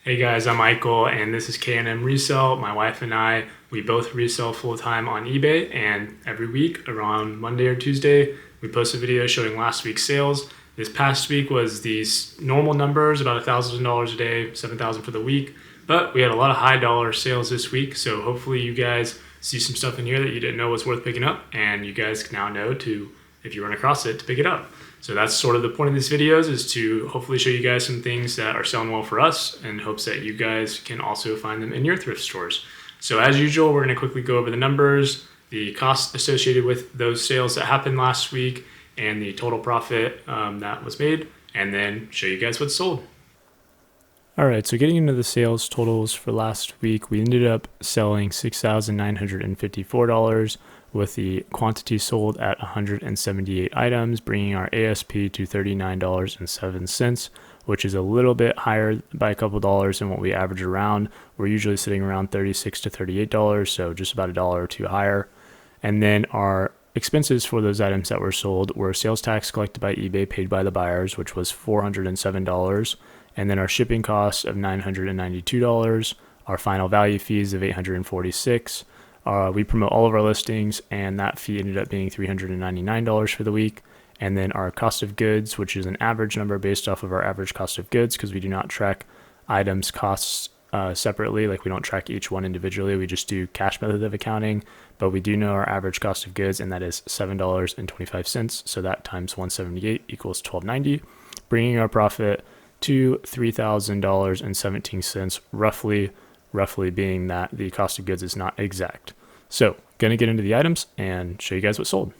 Hey guys, I'm Michael and this is K&M Resell. My wife and I, we both resell full-time on eBay, and every week around Monday or Tuesday, we post a video showing last week's sales. This past week was these normal numbers, about $1,000 a day, $7,000 for the week, but we had a lot of high dollar sales this week, so hopefully you guys see some stuff in here that you didn't know was worth picking up, and you guys now know to, if you run across it, to pick it up. So that's sort of the point of these videos, is to hopefully show you guys some things that are selling well for us in hopes that you guys can also find them in your thrift stores. So as usual, we're going to quickly go over the numbers, the costs associated with those sales that happened last week, and the total profit that was made, and then show you guys what's sold. All right, so getting into the sales totals for last week, we ended up selling $6,954 with the quantity sold at 178 items, bringing our ASP to $39.07, which is a little bit higher by a couple dollars than what we average around. We're usually sitting around $36 to $38, so just about $1 or $2 higher. And then our expenses for those items that were sold were sales tax collected by eBay paid by the buyers, which was $407, and then our shipping costs of $992, our final value fees of $846. We promote all of our listings, and that fee ended up being $399 for the week. And then our cost of goods, which is an average number based off of our average cost of goods, because we do not track items costs separately. Like, we don't track each one individually. We just do cash method of accounting, but we do know our average cost of goods, and that is $7.25. So that times 178 equals $12.90, bringing our profit to $3,000.17, roughly being that the cost of goods is not exact. So going to get into the items and show you guys what sold.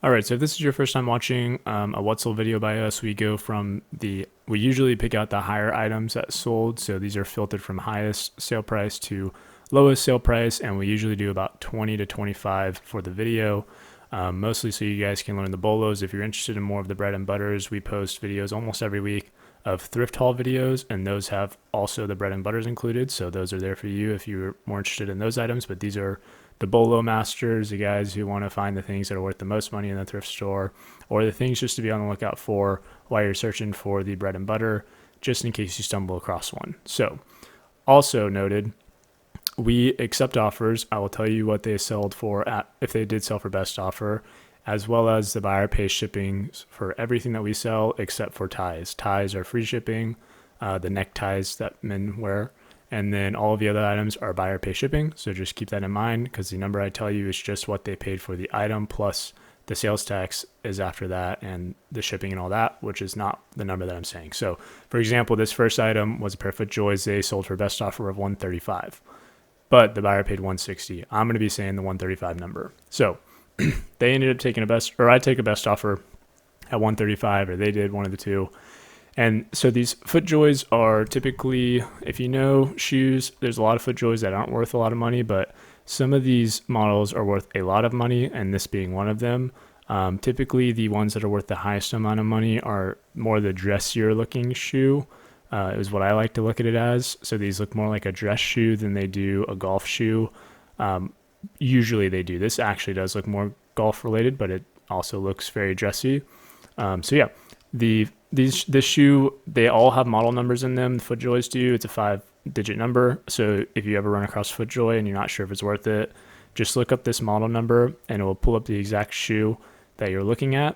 All right, so if this is your first time watching a what sold video by us, we usually pick out the higher items that sold. So these are filtered from highest sale price to lowest sale price, and we usually do about 20 to 25 for the video. Mostly so you guys can learn the bolos. If you're interested in more of the bread and butters, we post videos almost every week of thrift haul videos, and those have also the bread and butters included. So those are there for you if you're more interested in those items. But these are the bolo masters, the guys who want to find the things that are worth the most money in the thrift store, or the things just to be on the lookout for while you're searching for the bread and butter, just in case you stumble across one. So also noted, we accept offers. I will tell you what they sold for if they did sell for best offer, as well as the buyer pays shipping for everything that we sell except for ties. Ties are free shipping, the neckties that men wear, and then all of the other items are buyer pay shipping. So just keep that in mind, because the number I tell you is just what they paid for the item, plus the sales tax is after that, and the shipping and all that, which is not the number that I'm saying. So for example, this first item was a pair of FootJoys. They sold for best offer of $135. But the buyer paid $160. I'm going to be saying the $135 number. So they ended up taking I take a best offer at $135, or they did, one of the two. And so these FootJoys are typically, if you know shoes, there's a lot of FootJoys that aren't worth a lot of money, but some of these models are worth a lot of money, and this being one of them. Typically, the ones that are worth the highest amount of money are more the dressier looking shoe. Is what I like to look at it as. So these look more like a dress shoe than they do a golf shoe. Usually they do. This actually does look more golf related, but it also looks very dressy. So yeah, this shoe, they all have model numbers in them. The FootJoys do. It's a 5-digit number. So if you ever run across FootJoy and you're not sure if it's worth it, just look up this model number and it will pull up the exact shoe that you're looking at.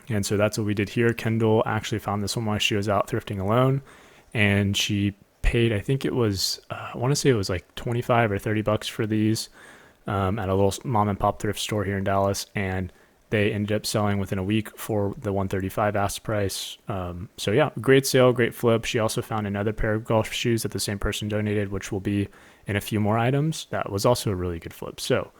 And so that's what we did here. Kendall actually found this one while she was out thrifting alone, and she paid, I think it was, I want to say it was like 25 or $30 for these at a little mom and pop thrift store here in Dallas, and they ended up selling within a week for the $135 ask price. So yeah, great sale, great flip. She also found another pair of golf shoes that the same person donated, which will be in a few more items. That was also a really good flip. So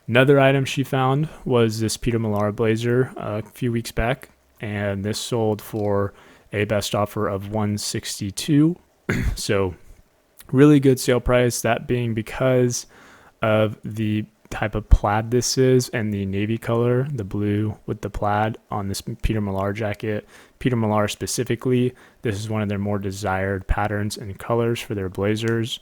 another item she found was this Peter Millar blazer a few weeks back, and this sold for a best offer of $162. So really good sale price, that being because of the type of plaid this is and the navy color, the blue with the plaid on this Peter Millar jacket. Peter Millar specifically, this is one of their more desired patterns and colors for their blazers.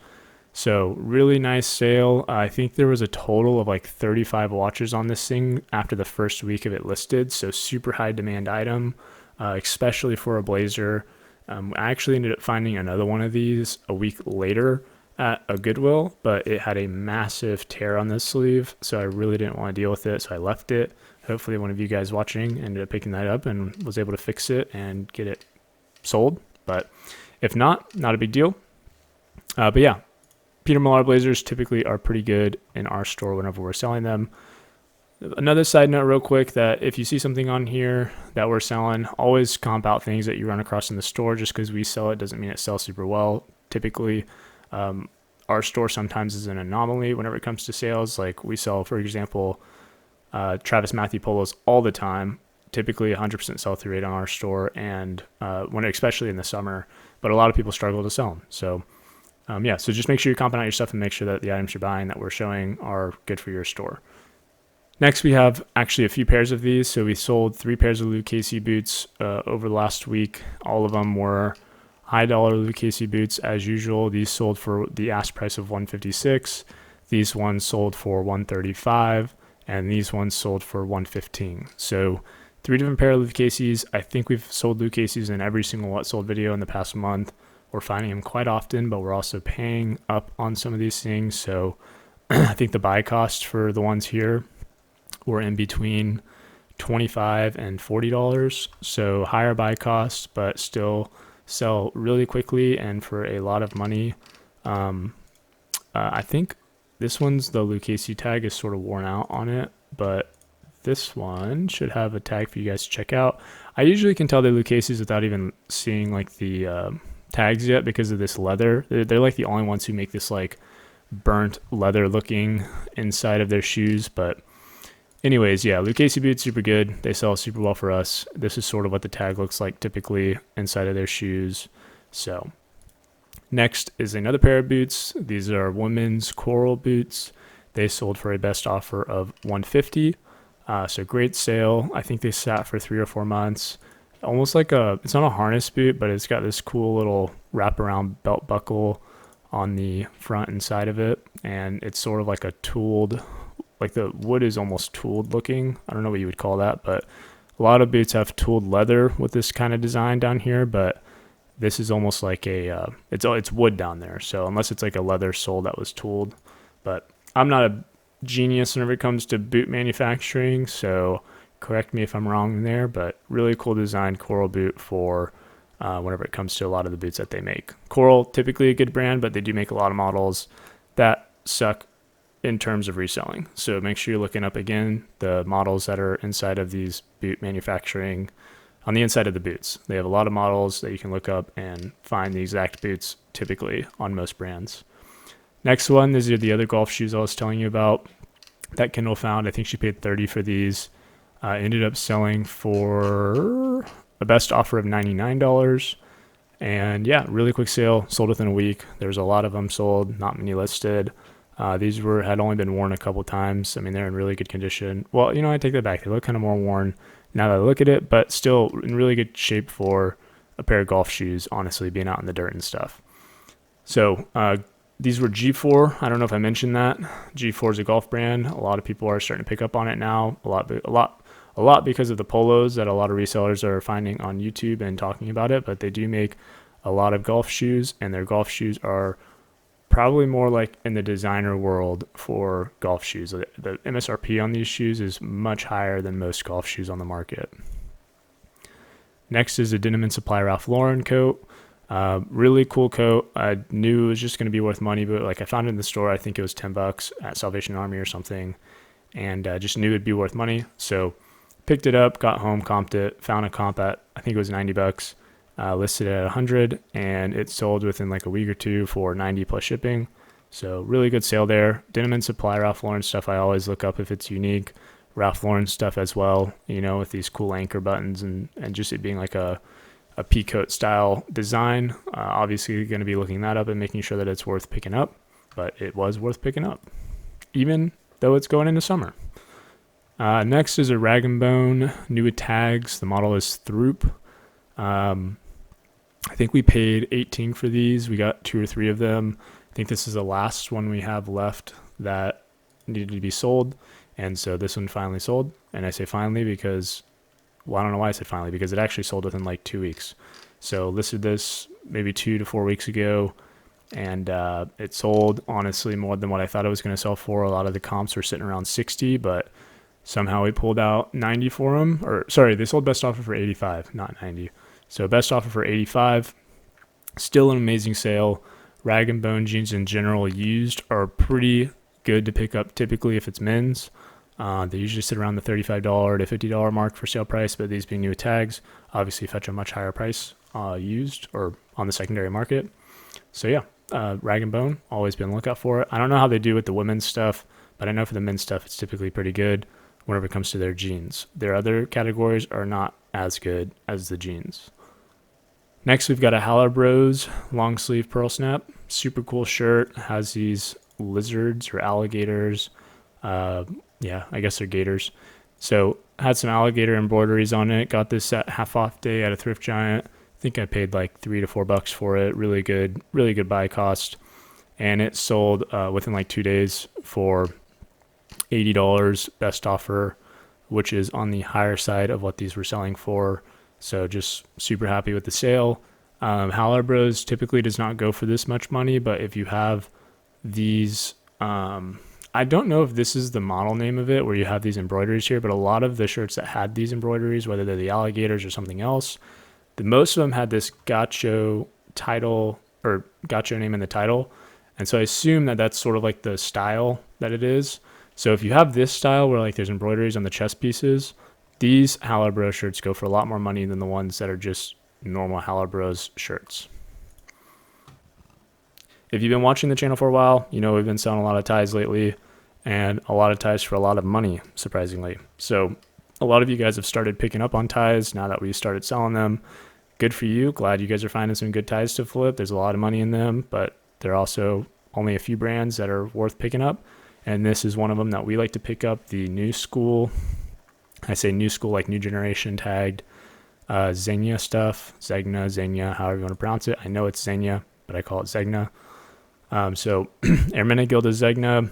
So really nice sale. I think there was a total of like 35 watches on this thing after the first week of it listed. So super high demand item, especially for a blazer. I actually ended up finding another one of these a week later at a Goodwill, but it had a massive tear on this sleeve, so I really didn't want to deal with it, so I left it. Hopefully one of you guys watching ended up picking that up and was able to fix it and get it sold, but if not, not a big deal. But yeah, Peter Millar blazers typically are pretty good in our store whenever we're selling them. Another side note real quick, that if you see something on here that we're selling, always comp out things that you run across in the store. Just because we sell it doesn't mean it sells super well. Typically, our store sometimes is an anomaly whenever it comes to sales. Like we sell, for example, Travis Matthew polos all the time, typically 100% sell-through rate on our store, and especially in the summer, but a lot of people struggle to sell them. So yeah, so just make sure you're comping out your stuff and make sure that the items you're buying that we're showing are good for your store. Next, we have actually a few pairs of these. So we sold 3 pairs of Lucchese boots over the last week. All of them were high dollar Lucchese boots as usual. These sold for the ask price of $156. These ones sold for $135, and these ones sold for $115. So 3 different pair of Lucchese's. I think we've sold Lucchese's in every single What Sold video in the past month. We're finding them quite often, but we're also paying up on some of these things. So I think the buy cost for the ones here were in between $25 and $40. So higher buy cost, but still sell really quickly and for a lot of money. I think this one's, the Lucchese tag is sort of worn out on it, but this one should have a tag for you guys to check out. I usually can tell they're Lucchese's without even seeing like the tags yet because of this leather. They're like the only ones who make this like burnt leather looking inside of their shoes. But anyways, yeah, Lucchese boots, super good. They sell super well for us. This is sort of what the tag looks like typically inside of their shoes. So next is another pair of boots. These are women's coral boots. They sold for a best offer of $150. So great sale. I think they sat for 3 or 4 months. Almost like it's not a harness boot, but it's got this cool little wraparound belt buckle on the front and side of it. And it's sort of like a tooled, like the wood is almost tooled looking. I don't know what you would call that, but a lot of boots have tooled leather with this kind of design down here, but this is almost like it's wood down there. So unless it's like a leather sole that was tooled, but I'm not a genius whenever it comes to boot manufacturing, so correct me if I'm wrong there, but really cool design coral boot for whenever it comes to a lot of the boots that they make. Coral, typically a good brand, but they do make a lot of models that suck in terms of reselling. So make sure you're looking up again the models that are inside of these boot manufacturing on the inside of the boots. They have a lot of models that you can look up and find the exact boots typically on most brands. Next one, these are the other golf shoes I was telling you about that Kendall found. I think she paid $30 for these. Ended up selling for a best offer of $99. And yeah, really quick sale, sold within a week. There's a lot of them sold, not many listed. These had only been worn a couple times. I mean, they're in really good condition. Well, I take that back. They look kind of more worn now that I look at it, but still in really good shape for a pair of golf shoes, honestly, being out in the dirt and stuff. So these were G4. I don't know if I mentioned that. G4 is a golf brand. A lot of people are starting to pick up on it now. A lot because of the polos that a lot of resellers are finding on YouTube and talking about it, but they do make a lot of golf shoes, and their golf shoes are probably more like in the designer world for golf shoes. The MSRP on these shoes is much higher than most golf shoes on the market. Next is a Denim & Supply Ralph Lauren coat. Really cool coat. I knew it was just going to be worth money, but like I found it in the store. I think it was $10 at Salvation Army or something, and just knew it'd be worth money. So picked it up, got home, comped it, found a comp at, I think it was $90. Listed at 100, and it sold within like a week or two for 90 plus shipping. So really good sale there. Denim & Supply Ralph Lauren stuff I always look up if it's unique. Ralph Lauren stuff as well, with these cool anchor buttons and just it being like a pea coat style design. Obviously going to be looking that up and making sure that it's worth picking up, but it was worth picking up even though it's going into summer. Next is a Rag & Bone new with tags. The model is Throop. I think we paid $18 for these. We got 2 or 3 of them. I think this is the last one we have left that needed to be sold. And so this one finally sold. And I say finally because, well, I don't know why I said finally, because it actually sold within like 2 weeks. So listed this maybe 2 to 4 weeks ago, and it sold honestly more than what I thought it was going to sell for. A lot of the comps were sitting around 60, but somehow we pulled out 90 for them. Or sorry, they sold best offer for 85, not 90. So best offer for 85. Still an amazing sale. Rag and bone jeans in general used are pretty good to pick up typically if it's men's. They usually sit around the $35 to $50 mark for sale price, but these being new with tags obviously fetch a much higher price used or on the secondary market. So yeah, rag and bone, always been on the lookout for it. I don't know how they do with the women's stuff, but I know for the men's stuff it's typically pretty good whenever it comes to their jeans. Their other categories are not as good as the jeans. Next, we've got a Howler Bros long sleeve pearl snap. Super cool shirt. Has these lizards or alligators. Yeah, I guess they're gators. So had some alligator embroideries on it. Got this at half off day at a thrift giant. I think I paid like $3 to $4 for it. Really good buy cost. And it sold within like 2 days for $80 best offer, which is on the higher side of what these were selling for. So just super happy with the sale. Howler Bros typically does not go for this much money, but if you have these, I don't know if this is the model name of it where you have these embroideries here, but a lot of the shirts that had these embroideries, whether they're the alligators or something else, most of them had this Gacho title or Gacho name in the title. And so I assume that that's sort of like the style that it is. So if you have this style where like there's embroideries on the chest pieces, these Howler Bros shirts go for a lot more money than the ones that are just normal Howler Bros shirts. If you've been watching the channel for a while, you know we've been selling a lot of ties lately, and a lot of ties for a lot of money, surprisingly. So a lot of you guys have started picking up on ties now that we started selling them. Good for you. Glad you guys are finding some good ties to flip. There's a lot of money in them, but there are also only a few brands that are worth picking up. And this is one of them that we like to pick up, the new school. I say new school, like new generation tagged Zegna stuff. Zegna, however you want to pronounce it. I know it's Zegna, but I call it Zegna. So Airmen Gilda Zegna.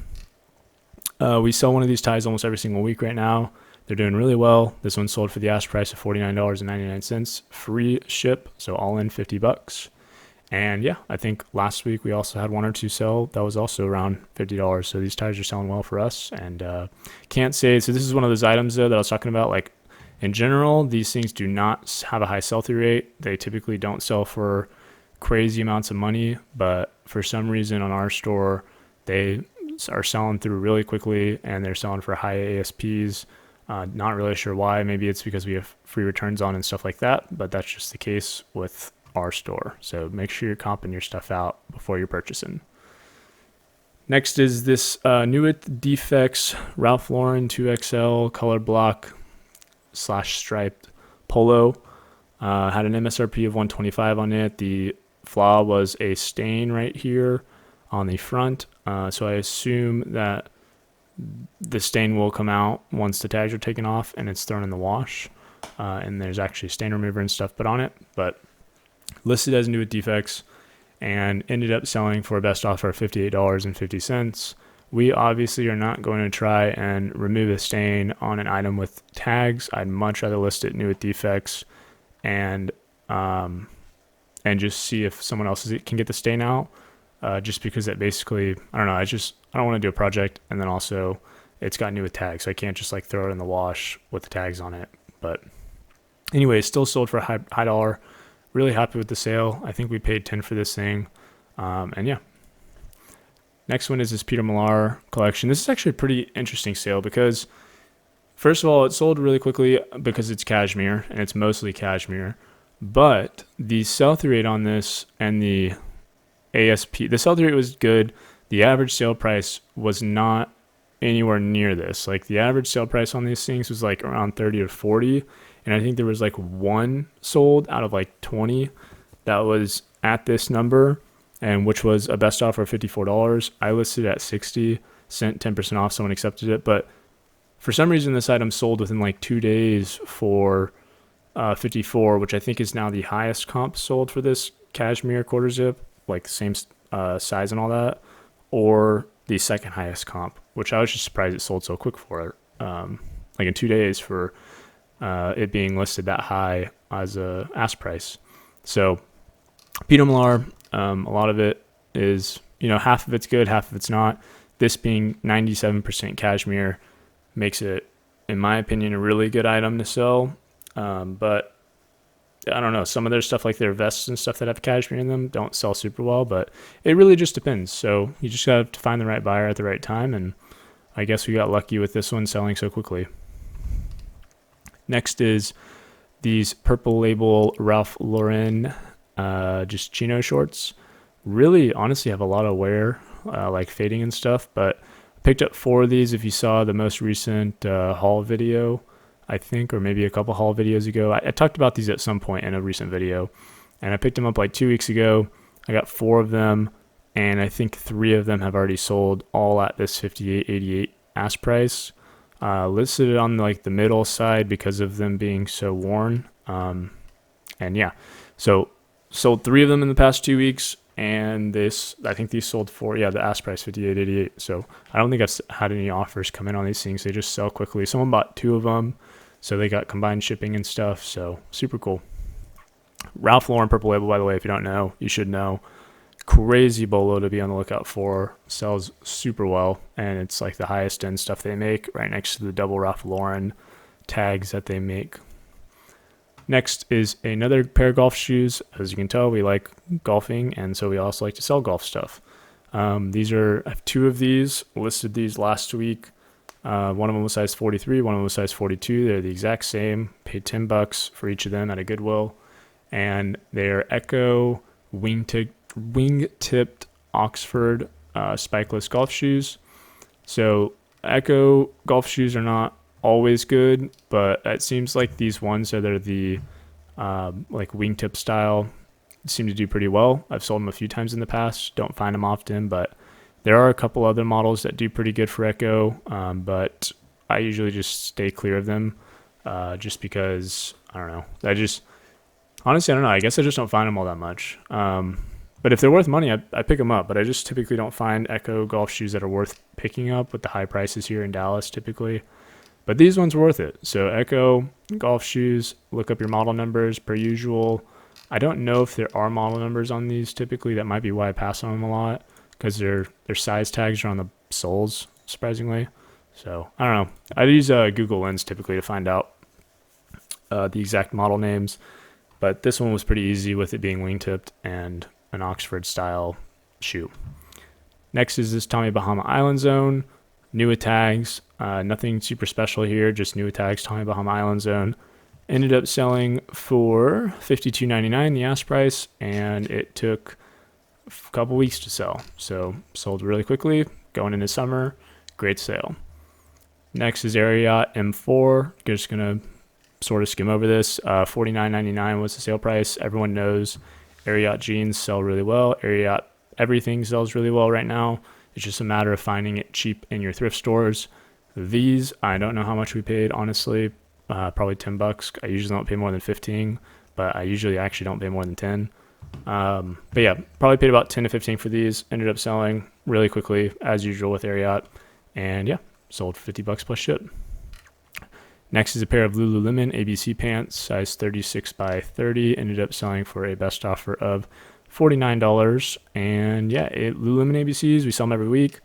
We sell one of these ties almost every single week right now. They're doing really well. This one sold for the ask price of $49.99, free ship, so all in $50. And yeah, I think last week we also had one or two sell that was also around $50. So these ties are selling well for us. And can't say, so this is one of those items though that I was talking about. Like in general, these things do not have a high sell-through rate. They typically don't sell for crazy amounts of money, but for some reason on our store, they are selling through really quickly and they're selling for high ASPs. Not really sure why. Maybe it's because we have free returns on and stuff like that, but that's just the case with our store. So make sure you're comping your stuff out before you're purchasing. Next is this new with Defects Ralph Lauren 2XL color block / striped polo. Had an MSRP of $125 on it. The flaw was a stain right here on the front. So I assume that the stain will come out once the tags are taken off and it's thrown in the wash. And there's actually stain remover and stuff put on it, but listed as new with Defects and ended up selling for a best offer of $58.50. We obviously are not going to try and remove a stain on an item with tags. I'd much rather list it new with Defects and just see if someone else can get the stain out. Just because it basically, I don't know, I don't want to do a project and then also it's got new with tags. So I can't just like throw it in the wash with the tags on it. But anyway, it's still sold for a high dollar. Really happy with the sale. I think we paid $10 for this thing. And yeah. Next one is this Peter Millar collection. This is actually a pretty interesting sale because first of all, it sold really quickly because it's cashmere and it's mostly cashmere. But the sell-through rate on this and the ASP, the sell-through rate was good. The average sale price was not anywhere near this. Like the average sale price on these things was like around 30 or 40. And I think there was like one sold out of like 20 that was at this number, and which was a best offer of $54. I listed at 60, sent 10% off. Someone accepted it. But for some reason, this item sold within like 2 days for 54, which I think is now the highest comp sold for this cashmere quarter zip, like same size and all that, or the second highest comp, which I was just surprised it sold so quick for, like in 2 days for it being listed that high as a ask price. So Pinot Noir, a lot of it is, half of it's good, half of it's not. This being 97% cashmere makes it, in my opinion, a really good item to sell. But I don't know, some of their stuff, like their vests and stuff that have cashmere in them, don't sell super well, but it really just depends. So you just got to find the right buyer at the right time, and I guess we got lucky with this one selling so quickly. Next is these purple label Ralph Lauren just chino shorts. Really, honestly, have a lot of wear, like fading and stuff, but I picked up 4 of these. If you saw the most recent haul video, I think, or maybe a couple haul videos ago. I talked about these at some point in a recent video, and I picked them up like 2 weeks ago. I got 4 of them, and I think 3 of them have already sold, all at this $58.88 ask price. Listed on like the middle side because of them being so worn. And yeah, so sold 3 of them in the past 2 weeks, and I think these sold for, the ask price $58.88. So I don't think I've had any offers come in on these things. They just sell quickly. Someone bought 2 of them, so they got combined shipping and stuff. So super cool. Ralph Lauren purple label, by the way, if you don't know, you should know. Crazy bolo to be on the lookout for. Sells super well, and it's like the highest end stuff they make, right next to the double Ralph Lauren tags that they make. Next is another pair of golf shoes. As you can tell, we like golfing, and so we also like to sell golf stuff. I have 2 of these. Listed these last week. One of them was size 43, one of them was size 42. They're the exact same. Paid $10 for each of them at a Goodwill, and they're Echo wing-tipped Oxford spikeless golf shoes. So Echo golf shoes are not always good, but it seems like these ones that are the like wingtip style seem to do pretty well. I've sold them a few times in the past. Don't find them often, but there are a couple other models that do pretty good for Echo, but I usually just stay clear of them just because, I don't know. Honestly, I don't know. I guess I just don't find them all that much. But if they're worth money, I pick them up. But I just typically don't find Echo golf shoes that are worth picking up with the high prices here in Dallas typically. But these ones are worth it. So Echo golf shoes, look up your model numbers per usual. I don't know if there are model numbers on these typically. That might be why I pass on them a lot, because their size tags are on the soles, surprisingly. So I don't know. I use Google Lens typically to find out the exact model names. But this one was pretty easy with it being wingtipped and an Oxford style shoe. Next is this Tommy Bahama Island Zone. New tags. Nothing super special here, just new tags, Tommy Bahama Island Zone. Ended up selling for $52.99, the ask price, and it took a couple weeks to sell. So sold really quickly, going into summer, great sale. Next is Ariat M4. Just gonna sort of skim over this. $49.99 was the sale price. Everyone knows Ariat jeans sell really well. Ariat everything sells really well right now. It's just a matter of finding it cheap in your thrift stores. These, I don't know how much we paid, honestly. Probably $10. I usually don't pay more than 15, but I usually actually don't pay more than 10. But yeah, probably paid about 10 to 15 for these. Ended up selling really quickly, as usual with Ariat. And yeah, sold for $50 plus ship. Next is a pair of Lululemon ABC pants, size 36 by 30. Ended up selling for a best offer of $49. And yeah, Lululemon ABCs, we sell them every week.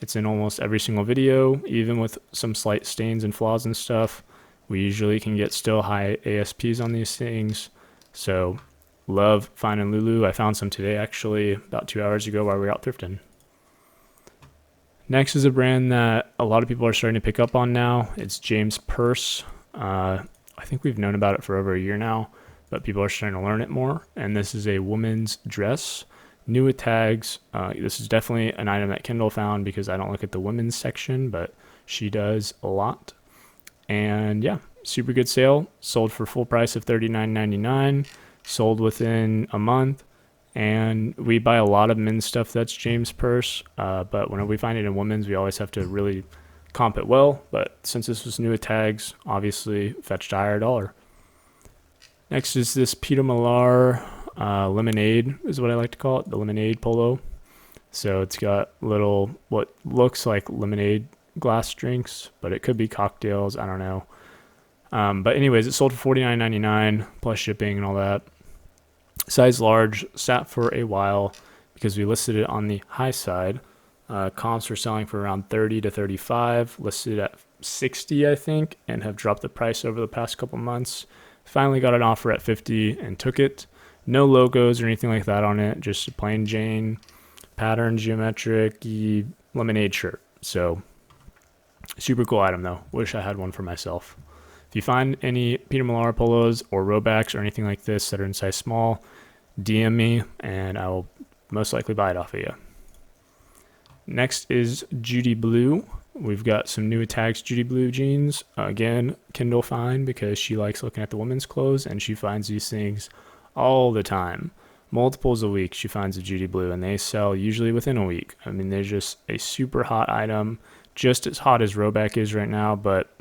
It's in almost every single video, even with some slight stains and flaws and stuff. We usually can get still high ASPs on these things. So love finding Lulu. I found some today, actually, about 2 hours ago while we were out thrifting. Next is a brand that a lot of people are starting to pick up on now. It's James Purse. I think we've known about it for over a year now, but people are starting to learn it more. And this is a woman's dress. New with tags. This is definitely an item that Kendall found because I don't look at the women's section, but she does a lot. And yeah, super good sale. Sold for full price of $39.99. Sold within a month. And we buy a lot of men's stuff that's James Purse, but whenever we find it in women's, we always have to really comp it well. But since this was new with tags, obviously fetched a higher dollar. Next is this Peter Millar lemonade, is what I like to call it, the lemonade polo. So it's got little, what looks like lemonade glass drinks, but it could be cocktails, I don't know. But anyways, it sold for $49.99 plus shipping and all that. Size large, sat for a while because we listed it on the high side. Comps were selling for around 30 to 35, listed at 60, I think, and have dropped the price over the past couple months. Finally got an offer at 50 and took it. No logos or anything like that on it, just a plain Jane pattern geometric lemonade shirt. So super cool item though. Wish I had one for myself. If you find any Peter Millar polos or Robacks or anything like this that are in size small, DM me and I will most likely buy it off of you. Next is Judy Blue. We've got some new tags Judy Blue jeans. Again, Kindle find because she likes looking at the women's clothes and she finds these things all the time. Multiples a week she finds a Judy Blue and they sell usually within a week. I mean, they're just a super hot item, just as hot as Roback is right now, but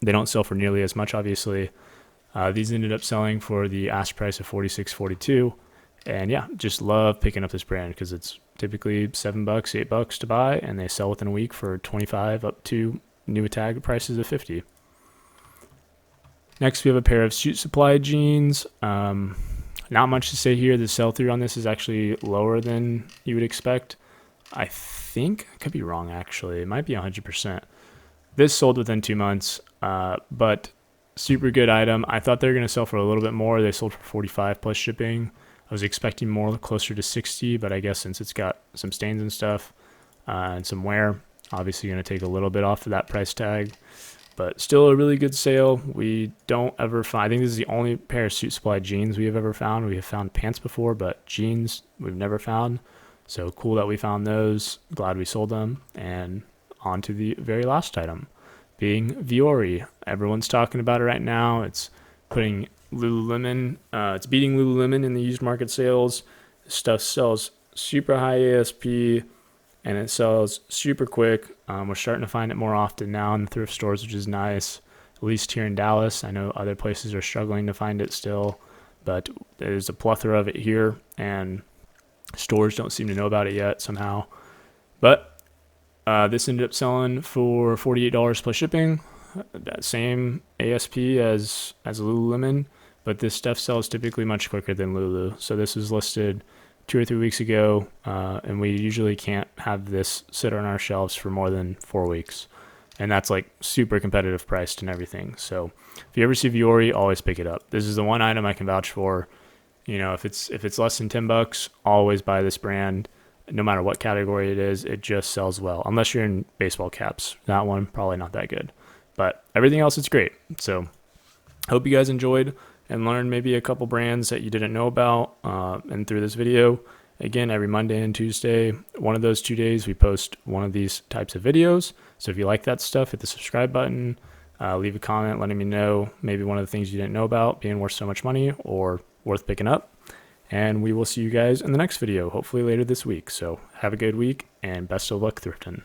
they don't sell for nearly as much, obviously. These ended up selling for the ask price of $46.42. And yeah, just love picking up this brand because it's typically $7, $8 to buy, and they sell within a week for 25 up to new tag prices of 50. Next, we have a pair of Suit Supply jeans. Not much to say here. The sell-through on this is actually lower than you would expect. I think, I could be wrong actually. It might be 100%. This sold within 2 months, but super good item. I thought they were going to sell for a little bit more. They sold for 45 plus shipping. I was expecting more, closer to 60, but I guess since it's got some stains and stuff and some wear, obviously going to take a little bit off of that price tag, but still a really good sale. We don't ever find, I think this is the only pair of Suit Supply jeans we have ever found. We have found pants before, but jeans we've never found. So cool that we found those. Glad we sold them. And on to the very last item, being Viore. Everyone's talking about it right now. It's putting Lululemon, it's beating Lululemon in the used market sales. This stuff sells super high ASP and it sells super quick. We're starting to find it more often now in the thrift stores, which is nice, at least here in Dallas. I know other places are struggling to find it still, but there's a plethora of it here and stores don't seem to know about it yet somehow. But this ended up selling for $48 plus shipping. That same ASP as Lululemon, but this stuff sells typically much quicker than Lulu. So this was listed 2 or 3 weeks ago, and we usually can't have this sit on our shelves for more than 4 weeks. And that's like super competitive priced and everything. So if you ever see Viore, always pick it up. This is the one item I can vouch for. You know, if it's less than $10, always buy this brand. No matter what category it is, it just sells well. Unless you're in baseball caps. That one, probably not that good. But everything else, it's great. So hope you guys enjoyed and learned maybe a couple brands that you didn't know about. And through this video, again, every Monday and Tuesday, one of those 2 days, we post one of these types of videos. So if you like that stuff, hit the subscribe button, leave a comment letting me know maybe one of the things you didn't know about being worth so much money or worth picking up. And we will see you guys in the next video, hopefully later this week. So have a good week and best of luck thrifting.